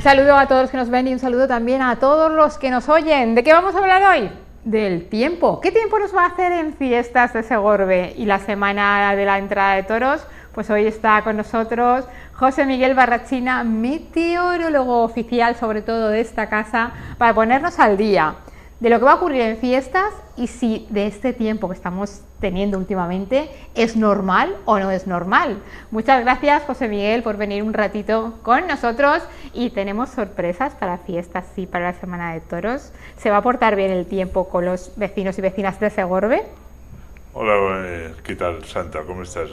saludo a todos los que nos ven y un saludo también a todos los que nos oyen. ¿De qué vamos a hablar hoy? Del tiempo. ¿Qué tiempo nos va a hacer en Fiestas de Segorbe y la semana de la entrada de toros? Pues hoy está con nosotros José Miguel Barrachina, meteorólogo oficial sobre todo de esta casa, para ponernos al día de lo que va a ocurrir en fiestas y si de este tiempo que estamos teniendo últimamente es normal o no es normal. Muchas gracias, José Miguel, por venir un ratito con nosotros y tenemos sorpresas para fiestas y para la Semana de Toros. ¿Se va a portar bien el tiempo con los vecinos y vecinas de Segorbe? Hola, ¿qué tal, Santa? ¿Cómo estás?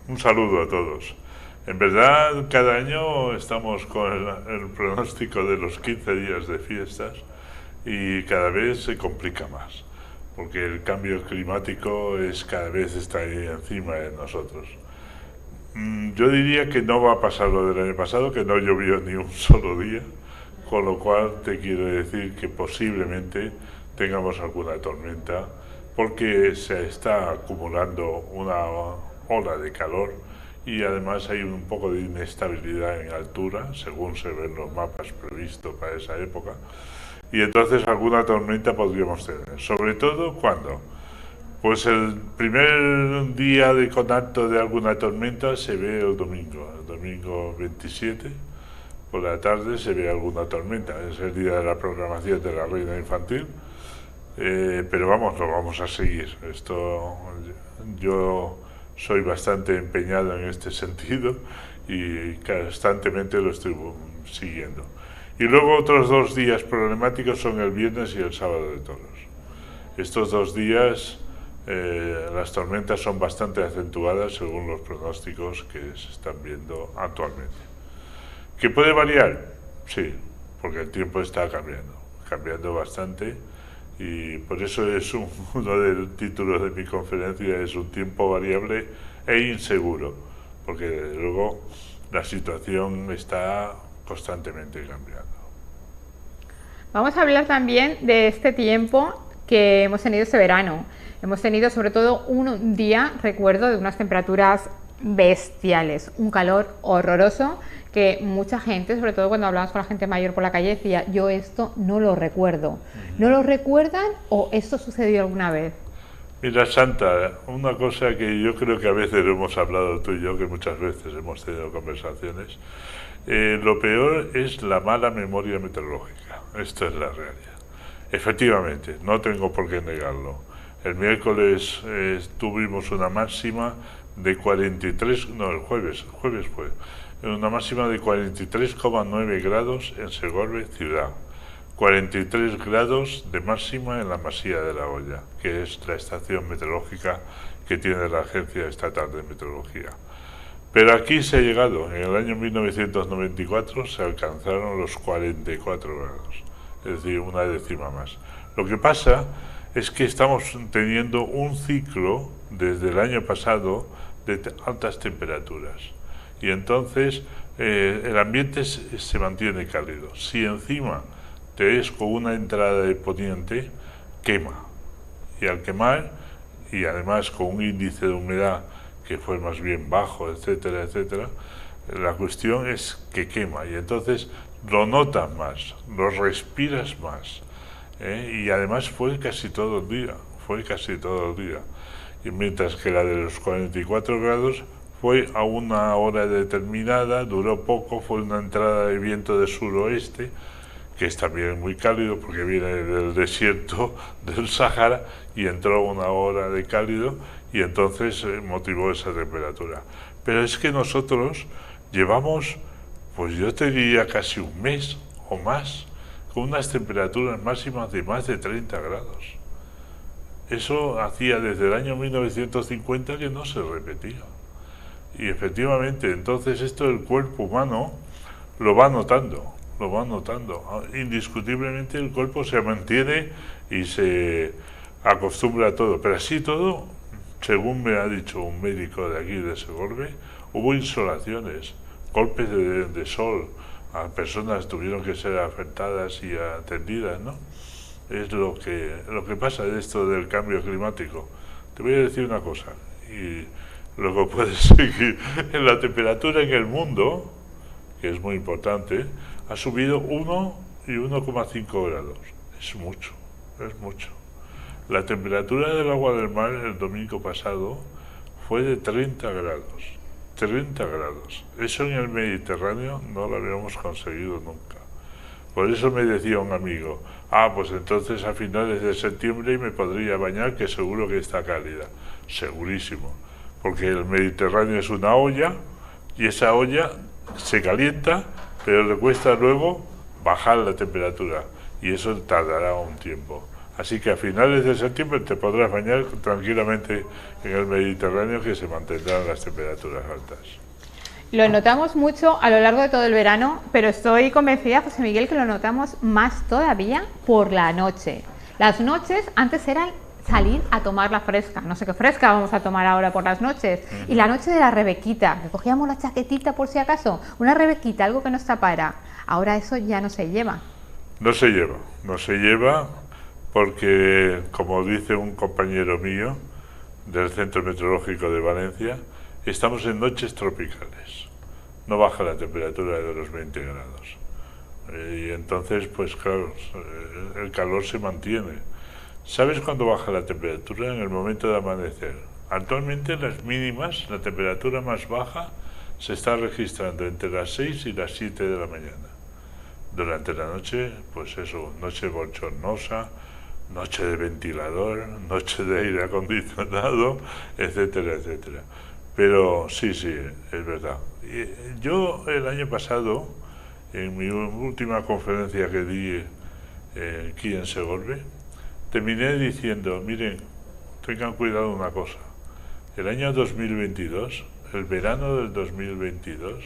Un saludo a todos. En verdad, cada año estamos con el pronóstico de los 15 días de fiestas y cada vez se complica más, porque el cambio climático cada vez está ahí encima de nosotros. Yo diría que no va a pasar lo del año pasado, que no llovió ni un solo día, con lo cual te quiero decir que posiblemente tengamos alguna tormenta, porque se está acumulando una ola de calor y además hay un poco de inestabilidad en altura, según se ven los mapas previstos para esa época. Y entonces alguna tormenta podríamos tener. Sobre todo, ¿cuándo? Pues el primer día de contacto de alguna tormenta se ve el domingo 27, por la tarde se ve alguna tormenta. Es el día de la programación de la Reina Infantil, pero vamos, lo vamos a seguir. Yo soy bastante empeñado en este sentido y constantemente lo estoy siguiendo. Y luego otros 2 días problemáticos son el viernes y el sábado de toros. Estos 2 días las tormentas son bastante acentuadas según los pronósticos que se están viendo actualmente. ¿Que puede variar? Sí, porque el tiempo está cambiando bastante y por eso es uno de los títulos de mi conferencia, es un tiempo variable e inseguro, porque luego la situación está constantemente cambiando. Vamos a hablar también de este tiempo que hemos tenido este verano. Hemos tenido sobre todo un día, recuerdo, de unas temperaturas bestiales, un calor horroroso que mucha gente, sobre todo cuando hablamos con la gente mayor por la calle, decía, yo esto no lo recuerdo. ¿No lo recuerdan o esto sucedió alguna vez? Mira, Santa, una cosa que yo creo que a veces lo hemos hablado tú y yo, que muchas veces hemos tenido conversaciones, lo peor es la mala memoria meteorológica. Esto es la realidad. Efectivamente, no tengo por qué negarlo. El miércoles tuvimos una máxima de 43, no, el jueves fue, una máxima de 43,9 grados en Segorbe ciudad. 43 grados de máxima en la Masía de la Olla, que es la estación meteorológica que tiene la Agencia Estatal de Meteorología. Pero aquí se ha llegado, en el año 1994 se alcanzaron los 44 grados, es decir, una décima más. Lo que pasa es que estamos teniendo un ciclo desde el año pasado de altas temperaturas y entonces el ambiente se mantiene cálido. Si encima te es con una entrada de poniente, quema. Y al quemar, y además con un índice de humedad que fue más bien bajo, etcétera, etcétera, la cuestión es que quema y entonces lo notas más, lo respiras más. Y además fue casi todo el día. Y mientras que la de los 44 grados fue a una hora determinada, duró poco, fue una entrada de viento de suroeste, que es también muy cálido porque viene del desierto del Sáhara y entró una hora de cálido y entonces motivó esa temperatura. Pero es que nosotros llevamos, pues yo te diría casi un mes o más, con unas temperaturas máximas de más de 30 grados. Eso hacía desde el año 1950 que no se repetía. Y efectivamente, entonces esto del cuerpo humano lo va notando. Indiscutiblemente el cuerpo se mantiene y se acostumbra a todo. Pero así todo, según me ha dicho un médico de aquí de Segorbe, hubo insolaciones, golpes de sol, a personas tuvieron que ser afectadas y atendidas, ¿no? Es lo que pasa de esto del cambio climático. Te voy a decir una cosa, y luego puedes seguir. En la temperatura en el mundo, que es muy importante, ha subido 1 y 1,5 grados. Es mucho, es mucho. La temperatura del agua del mar el domingo pasado fue de 30 grados. 30 grados. Eso en el Mediterráneo no lo habíamos conseguido nunca. Por eso me decía un amigo, pues entonces a finales de septiembre me podría bañar, que seguro que está cálida. Segurísimo. Porque el Mediterráneo es una olla y esa olla se calienta, pero le cuesta luego bajar la temperatura y eso tardará un tiempo. Así que a finales de septiembre te podrás bañar tranquilamente en el Mediterráneo, que se mantendrán las temperaturas altas. Lo notamos mucho a lo largo de todo el verano, pero estoy convencida, José Miguel, que lo notamos más todavía por la noche. Las noches antes eran salir a tomar la fresca, no sé qué fresca vamos a tomar ahora por las noches, y la noche de la rebequita, que cogíamos la chaquetita por si acaso, una rebequita, algo que nos tapara. Ahora eso ya no se lleva. No se lleva porque, como dice un compañero mío del Centro Meteorológico de Valencia, estamos en noches tropicales. No baja la temperatura de los 20 grados. Y entonces, pues claro, el calor se mantiene. ¿Sabes cuándo baja la temperatura? En el momento de amanecer. Actualmente las mínimas, la temperatura más baja, se está registrando entre las 6 y las 7 de la mañana. Durante la noche, pues eso, noche bochornosa, noche de ventilador, noche de aire acondicionado, etcétera, etcétera. Pero sí, es verdad. Yo el año pasado, en mi última conferencia que di aquí en Segorbe, terminé diciendo, miren, tengan cuidado una cosa, el año 2022, el verano del 2022,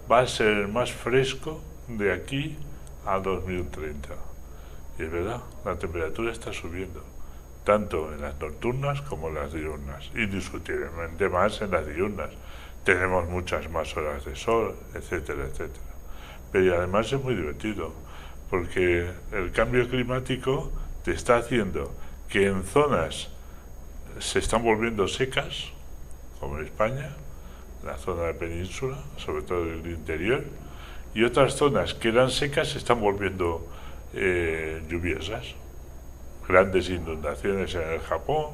va a ser el más fresco de aquí a 2030. Y es verdad, la temperatura está subiendo, tanto en las nocturnas como en las diurnas, indiscutiblemente más en las diurnas. Tenemos muchas más horas de sol, etcétera, etcétera. Pero además es muy divertido, porque el cambio climático te está haciendo que en zonas se están volviendo secas, como en España, la zona de península, sobre todo el interior, y otras zonas que eran secas se están volviendo lluviosas. Grandes inundaciones en el Japón,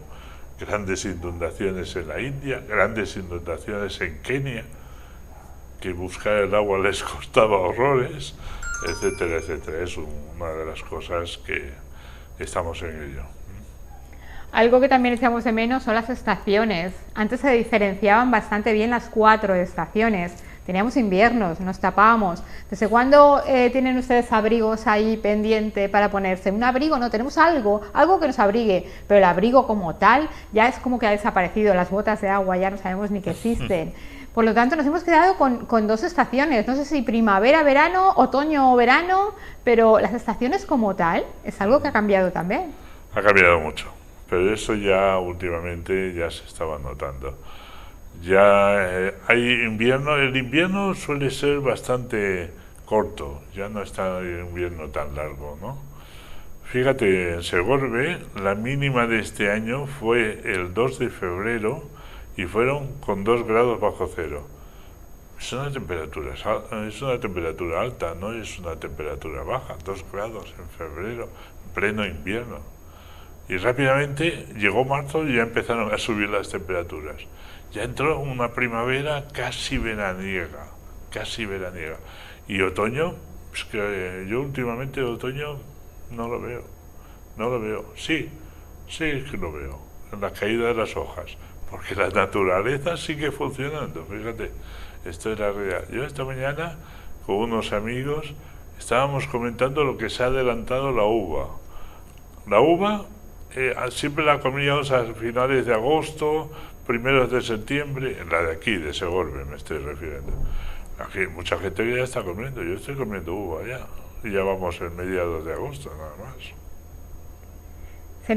grandes inundaciones en la India, grandes inundaciones en Kenia, que buscar el agua les costaba horrores, etcétera, etcétera. Es una de las cosas que estamos en ello. Algo que también echamos de menos son las estaciones. Antes se diferenciaban bastante bien las 4 estaciones. Teníamos inviernos, nos tapábamos. ¿Desde cuándo tienen ustedes abrigos ahí pendiente para ponerse? Un abrigo, no, tenemos algo que nos abrigue, pero el abrigo como tal ya es como que ha desaparecido. Las botas de agua ya no sabemos ni que existen. Por lo tanto, nos hemos quedado con 2 estaciones. No sé si primavera, verano, otoño o verano, pero las estaciones como tal es algo que ha cambiado también. Ha cambiado mucho, pero eso ya últimamente ya se estaba notando. Ya hay invierno, el invierno suele ser bastante corto, ya no está el invierno tan largo, ¿no? Fíjate, en Segorbe la mínima de este año fue el 2 de febrero y fueron con 2 grados bajo cero. Es una temperatura alta, no es una temperatura baja, 2 grados en febrero, en pleno invierno. Y rápidamente llegó marzo y ya empezaron a subir las temperaturas. Ya entró una primavera casi veraniega. Y otoño, pues que yo últimamente otoño no lo veo. Sí que lo veo, en la caída de las hojas, porque la naturaleza sigue funcionando, fíjate, esto es la realidad. Yo esta mañana, con unos amigos, estábamos comentando lo que se ha adelantado la uva. La uva siempre la comíamos a finales de agosto, primeros de septiembre, la de aquí, de Segorbe me estoy refiriendo. Aquí hay mucha gente que ya está comiendo, yo estoy comiendo uva ya, y ya vamos en mediados de agosto nada más. Se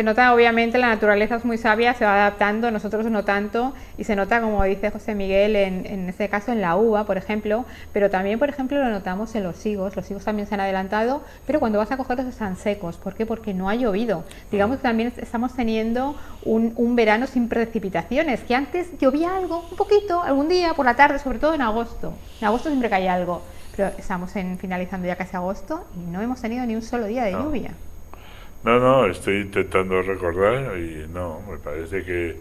nota obviamente, la naturaleza es muy sabia, se va adaptando, nosotros no tanto, y se nota, como dice José Miguel, en este caso en la uva, por ejemplo, pero también, por ejemplo, lo notamos en los higos también se han adelantado, pero cuando vas a cogerlos están secos. ¿Por qué? Porque no ha llovido. Digamos que también estamos teniendo un verano sin precipitaciones, que antes llovía algo, un poquito, algún día, por la tarde, sobre todo en agosto. En agosto siempre caía algo. pero estamos finalizando ya casi agosto y no hemos tenido ni un solo día de lluvia. No, estoy intentando recordar y no, me parece que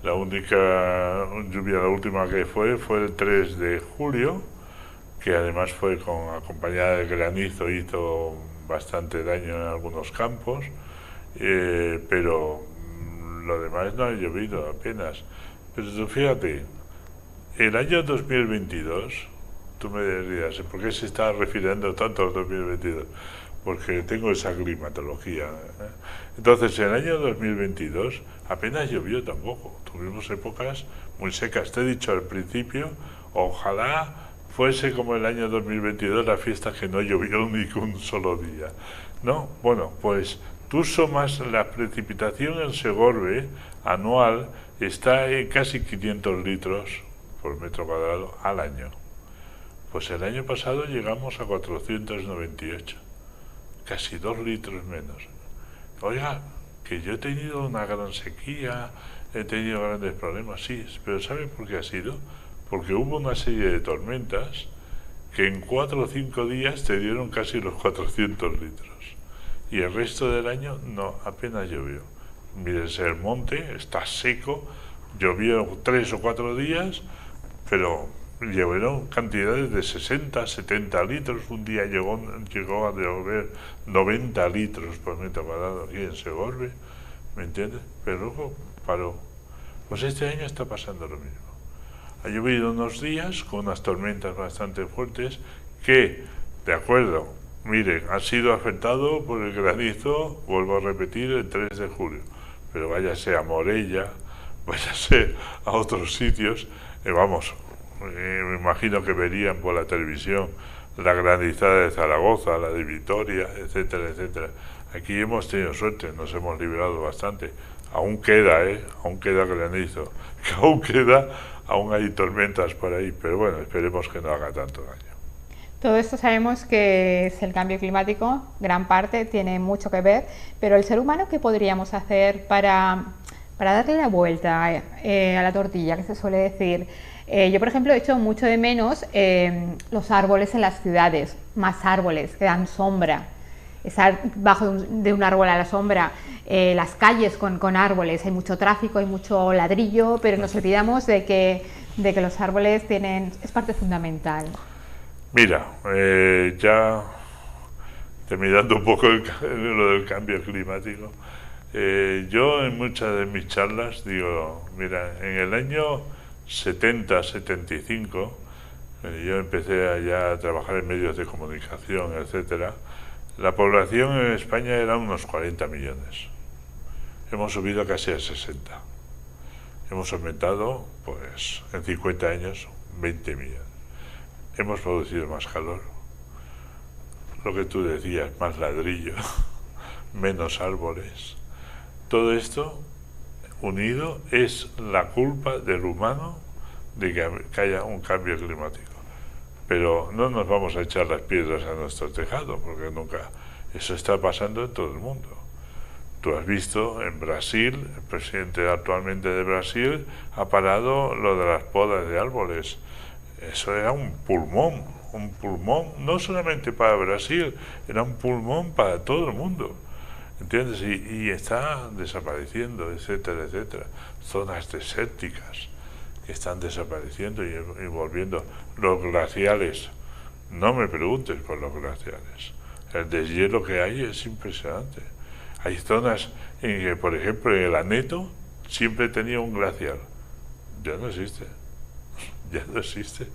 la única lluvia, la última que fue el 3 de julio, que además fue acompañada de granizo, hizo bastante daño en algunos campos, pero lo demás no ha llovido apenas. Pero tú fíjate, el año 2022, tú me dirías, ¿por qué se está refiriendo tanto al 2022? Porque tengo esa climatología. Entonces, en el año 2022 apenas llovió tampoco. Tuvimos épocas muy secas. Te he dicho al principio, ojalá fuese como el año 2022 la fiesta que no llovió ni un solo día. ¿No? Bueno, pues tú sumas la precipitación en Segorbe anual, está en casi 500 litros por metro cuadrado al año. Pues el año pasado llegamos a 498. Casi 2 litros menos. Oiga, que yo he tenido una gran sequía, he tenido grandes problemas, sí, pero ¿sabe por qué ha sido? Porque hubo una serie de tormentas que en 4 o 5 días te dieron casi los 400 litros. Y el resto del año no, apenas llovió. Mírense el monte, está seco, llovió 3 o 4 días, pero llevaron cantidades de 60, 70 litros, un día llegó a llover 90 litros por metro cuadrado aquí en Segorbe, ¿me entiendes? Pero luego paró. Pues este año está pasando lo mismo. Ha llovido unos días con unas tormentas bastante fuertes que, de acuerdo, miren, ha sido afectado por el granizo, vuelvo a repetir, el 3 de julio, pero váyase a Morella, váyase a otros sitios, me imagino que verían por la televisión la granizada de Zaragoza, la de Vitoria, etcétera, etcétera. Aquí hemos tenido suerte, nos hemos librado bastante. Aún queda, aún queda granizo, aún hay tormentas por ahí, pero bueno, esperemos que no haga tanto daño. Todo esto sabemos que es el cambio climático, gran parte tiene mucho que ver, pero el ser humano, ¿qué podríamos hacer para darle la vuelta a la tortilla, que se suele decir? Yo, por ejemplo, he hecho mucho de menos los árboles en las ciudades, más árboles que dan sombra, estar bajo de un árbol a la sombra, las calles con árboles, hay mucho tráfico, hay mucho ladrillo, pero nos olvidamos de que los árboles es parte fundamental. Mira, ya terminando un poco lo del cambio climático, yo en muchas de mis charlas digo, mira, en el año 70, 75, yo empecé ya a trabajar en medios de comunicación, etcétera. La población en España era unos 40 millones. Hemos subido casi a 60. Hemos aumentado, pues, en 50 años, 20 millones. Hemos producido más calor. Lo que tú decías, más ladrillo, menos árboles. Todo esto unido es la culpa del humano de que haya un cambio climático. Pero no nos vamos a echar las piedras a nuestro tejado, porque nunca eso está pasando en todo el mundo. Tú has visto en Brasil, el presidente actualmente de Brasil ha parado lo de las podas de árboles. Eso era un pulmón no solamente para Brasil, era un pulmón para todo el mundo. ¿Entiendes? Y está desapareciendo, etcétera, etcétera. Zonas desérticas que están desapareciendo y volviendo. Los glaciares, no me preguntes por los glaciares. El deshielo que hay es impresionante. Hay zonas en que, por ejemplo, en el Aneto siempre tenía un glaciar. Ya no existe. Ya no existe.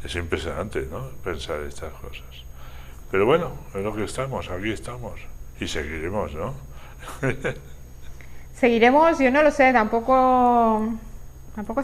Es impresionante, ¿no? Pensar estas cosas. Pero bueno, es lo que estamos, aquí estamos. Y seguiremos, ¿no? Seguiremos, yo no lo sé, tampoco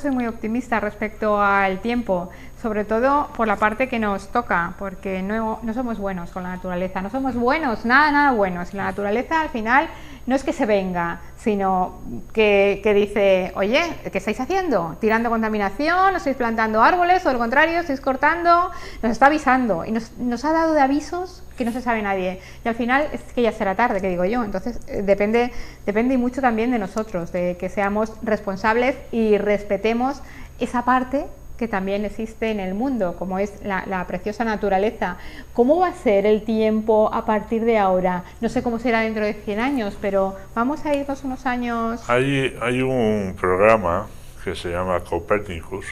soy muy optimista respecto al tiempo, sobre todo por la parte que nos toca, porque no somos buenos con la naturaleza, no somos buenos, nada buenos. La naturaleza al final no es que se venga, sino que dice, oye, ¿qué estáis haciendo? ¿Tirando contaminación? ¿No estáis plantando árboles? ¿O al contrario, estáis cortando? Nos está avisando y nos ha dado de avisos que no se sabe nadie. Y al final es que ya será tarde, que digo yo. Entonces depende y mucho también de nosotros, de que seamos responsables y respetemos esa parte que también existe en el mundo, como es la preciosa naturaleza. ¿Cómo va a ser el tiempo a partir de ahora? No sé cómo será dentro de 100 años, pero vamos a irnos unos años... Hay un programa que se llama Copernicus,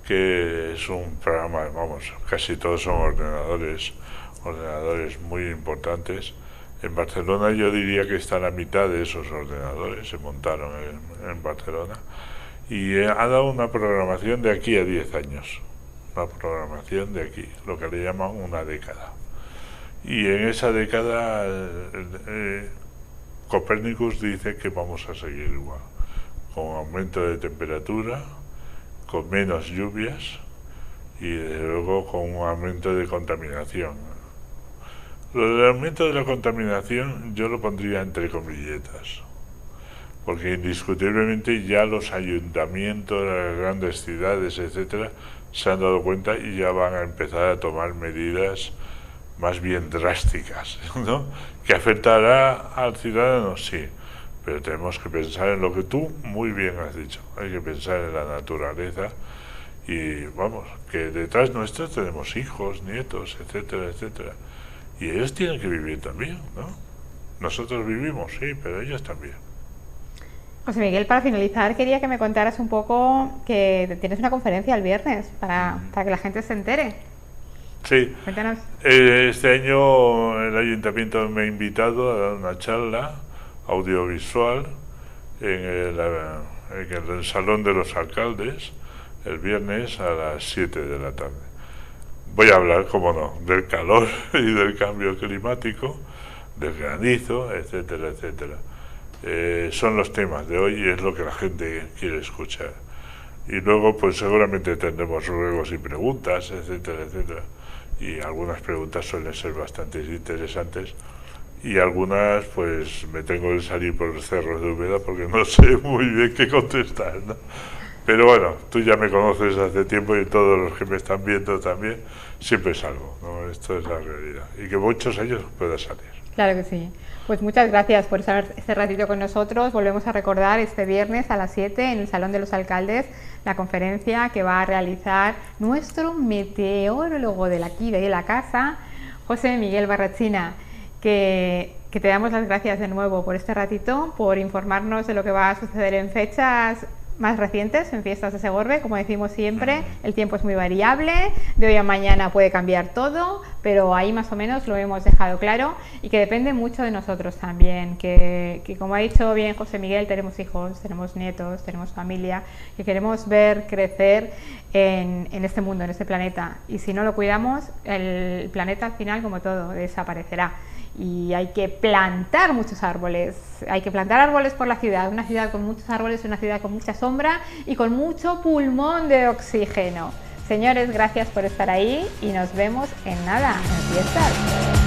que es un programa, vamos, casi todos son ordenadores muy importantes. En Barcelona yo diría que está la mitad de esos ordenadores, se montaron en Barcelona, y ha dado una programación de aquí a 10 años, una programación de aquí, lo que le llaman una década. Y en esa década Copernicus dice que vamos a seguir igual, con aumento de temperatura, con menos lluvias y desde luego con un aumento de contaminación. Lo del aumento de la contaminación yo lo pondría entre comilletas, porque indiscutiblemente ya los ayuntamientos, las grandes ciudades, etcétera, se han dado cuenta y ya van a empezar a tomar medidas más bien drásticas, ¿no? ¿Que afectará al ciudadano? Sí, pero tenemos que pensar en lo que tú muy bien has dicho, hay que pensar en la naturaleza y vamos, que detrás nuestros tenemos hijos, nietos, etcétera, etcétera. Y ellos tienen que vivir también, ¿no? Nosotros vivimos, sí, pero ellos también. José Miguel, para finalizar, quería que me contaras un poco que tienes una conferencia el viernes para que la gente se entere. Sí. Cuéntanos. Este año el ayuntamiento me ha invitado a dar una charla audiovisual en el Salón de los Alcaldes el viernes a las 7 de la tarde. Voy a hablar, como no, del calor y del cambio climático, del granizo, etcétera, etcétera. Son los temas de hoy y es lo que la gente quiere escuchar. Y luego, pues seguramente tendremos ruegos y preguntas, etcétera, etcétera. Y algunas preguntas suelen ser bastante interesantes y algunas, pues me tengo que salir por los cerros de Úbeda porque no sé muy bien qué contestar, ¿no? Pero bueno, tú ya me conoces hace tiempo y todos los que me están viendo también, siempre salgo, ¿no? Esto es la realidad. Y que muchos de ellos puedan salir. Claro que sí. Pues muchas gracias por estar este ratito con nosotros. Volvemos a recordar este viernes a las 7 en el Salón de los Alcaldes la conferencia que va a realizar nuestro meteorólogo de aquí, de la casa, José Miguel Barrachina, que te damos las gracias de nuevo por este ratito, por informarnos de lo que va a suceder en fechas más recientes, en fiestas de Segorbe. Como decimos siempre, el tiempo es muy variable, de hoy a mañana puede cambiar todo, pero ahí más o menos lo hemos dejado claro y que depende mucho de nosotros también, que como ha dicho bien José Miguel, tenemos hijos, tenemos nietos, tenemos familia, que queremos ver crecer en este mundo, en este planeta, y si no lo cuidamos, el planeta al final, como todo, desaparecerá. Y hay que plantar muchos árboles, hay que plantar árboles por la ciudad. Una ciudad con muchos árboles es una ciudad con mucha sombra y con mucho pulmón de oxígeno. Señores, gracias por estar ahí y nos vemos en nada, en fiestas.